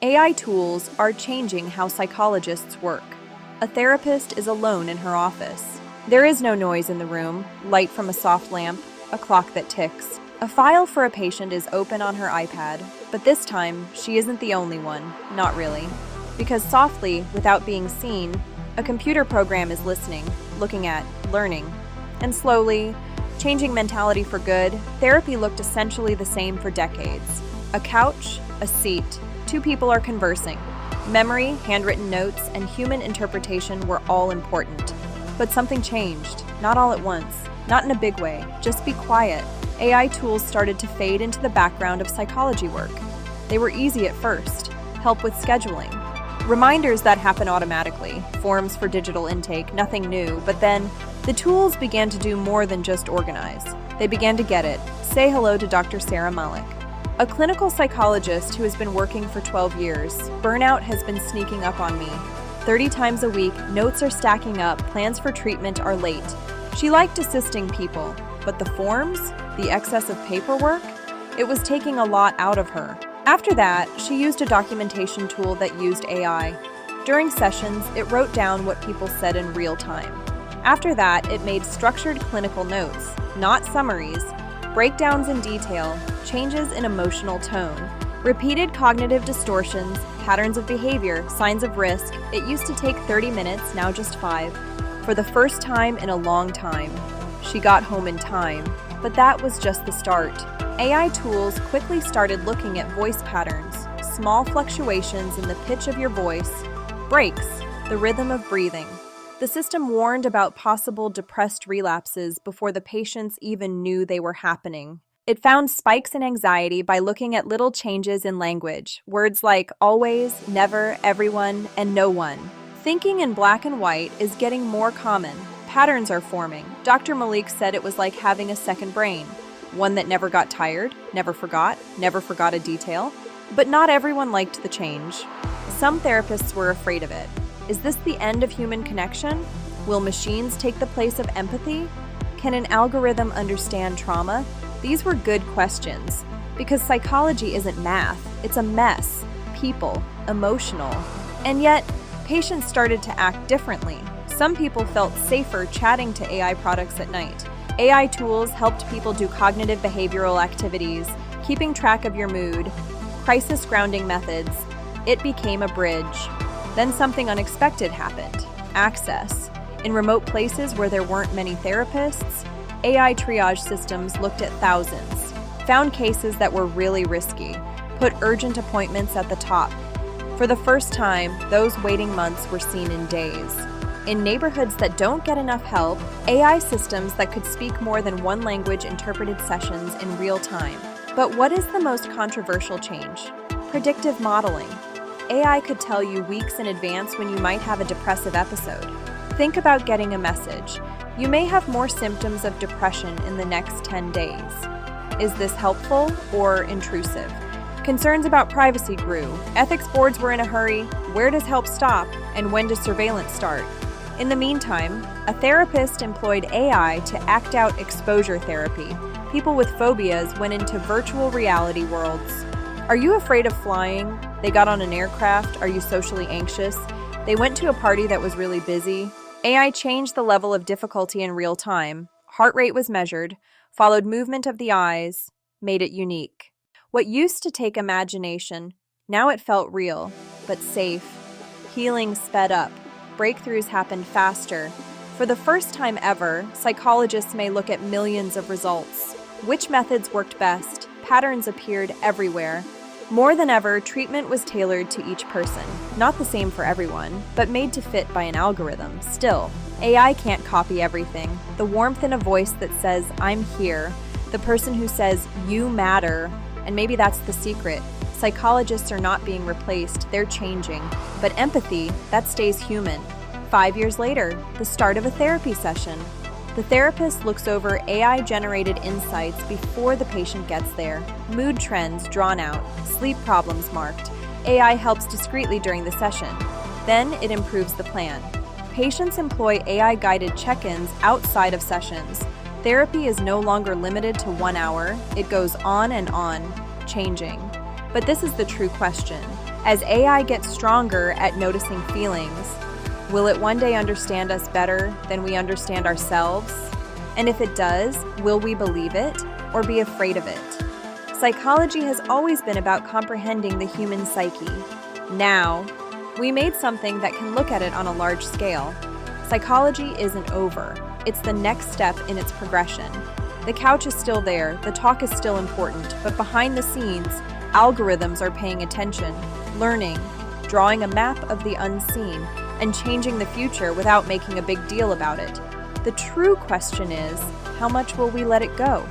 AI tools are changing how psychologists work. A therapist is alone in her office. There is no noise in the room, light from a soft lamp, a clock that ticks. A file for a patient is open on her iPad, but this time, she isn't the only one, not really. Because softly, without being seen, a computer program is listening, looking at, learning. And slowly, changing mentality for good, therapy looked essentially the same for decades. A couch, a seat, two people are conversing. Memory, handwritten notes, and human interpretation were all important. But something changed, not all at once, not in a big way, just be quiet. AI tools started to fade into the background of psychology work. They were easy at first, help with scheduling. Reminders that happen automatically, forms for digital intake, nothing new, but then the tools began to do more than just organize. They began to get it. Say hello to Dr. Sara Malik. A clinical psychologist who has been working for 12 years, burnout has been sneaking up on me. 30 times a week, notes are stacking up, plans for treatment are late. She liked assisting people, but the forms, the excess of paperwork, it was taking a lot out of her. After that, she used a documentation tool that used AI. During sessions, it wrote down what people said in real time. After that, it made structured clinical notes, not summaries, breakdowns in detail, changes in emotional tone, repeated cognitive distortions, patterns of behavior, signs of risk. It used to take 30 minutes, now just 5. For the first time in a long time. She got home in time, but that was just the start. AI tools quickly started looking at voice patterns, small fluctuations in the pitch of your voice, breaks, the rhythm of breathing. The system warned about possible depressed relapses before the patients even knew they were happening. It found spikes in anxiety by looking at little changes in language, words like always, never, everyone, and no one. Thinking in black and white is getting more common. Patterns are forming. Dr. Malik said it was like having a second brain. One that never got tired, never forgot a detail. But not everyone liked the change. Some therapists were afraid of it. Is this the end of human connection? Will machines take the place of empathy? Can an algorithm understand trauma? These were good questions, because psychology isn't math, it's a mess, people, emotional. And yet, patients started to act differently. Some people felt safer chatting to AI products at night. AI tools helped people do cognitive behavioral activities, keeping track of your mood, crisis grounding methods. It became a bridge. Then something unexpected happened. Access. In remote places where there weren't many therapists, AI triage systems looked at thousands, found cases that were really risky, put urgent appointments at the top. For the first time, those waiting months were seen in days. In neighborhoods that don't get enough help, AI systems that could speak more than one language interpreted sessions in real time. But what is the most controversial change? Predictive modeling. AI could tell you weeks in advance when you might have a depressive episode. Think about getting a message. You may have more symptoms of depression in the next 10 days. Is this helpful or intrusive? Concerns about privacy grew. Ethics boards were in a hurry. Where does help stop? And when does surveillance start? In the meantime, a therapist employed AI to act out exposure therapy. People with phobias went into virtual reality worlds. Are you afraid of flying? They got on an aircraft. Are you socially anxious? They went to a party that was really busy. AI changed the level of difficulty in real time. Heart rate was measured, followed movement of the eyes, made it unique. What used to take imagination, now it felt real, but safe. Healing sped up. Breakthroughs happened faster. For the first time ever, psychologists may look at millions of results. Which methods worked best? Patterns appeared everywhere. More than ever, treatment was tailored to each person. Not the same for everyone, but made to fit by an algorithm. Still, AI can't copy everything. The warmth in a voice that says, "I'm here," the person who says, "You matter," and maybe that's the secret. Psychologists are not being replaced, they're changing. But empathy, that stays human. 5 years later, the start of a therapy session. The therapist looks over AI-generated insights before the patient gets there. Mood trends drawn out, sleep problems marked. AI helps discreetly during the session. Then it improves the plan. Patients employ AI-guided check-ins outside of sessions. Therapy is no longer limited to 1 hour. It goes on and on, changing. But this is the true question. As AI gets stronger at noticing feelings, will it one day understand us better than we understand ourselves? And if it does, will we believe it or be afraid of it? Psychology has always been about comprehending the human psyche. Now, we made something that can look at it on a large scale. Psychology isn't over. It's the next step in its progression. The couch is still there, the talk is still important, but behind the scenes, algorithms are paying attention, learning, drawing a map of the unseen, and changing the future without making a big deal about it. The true question is, how much will we let it go?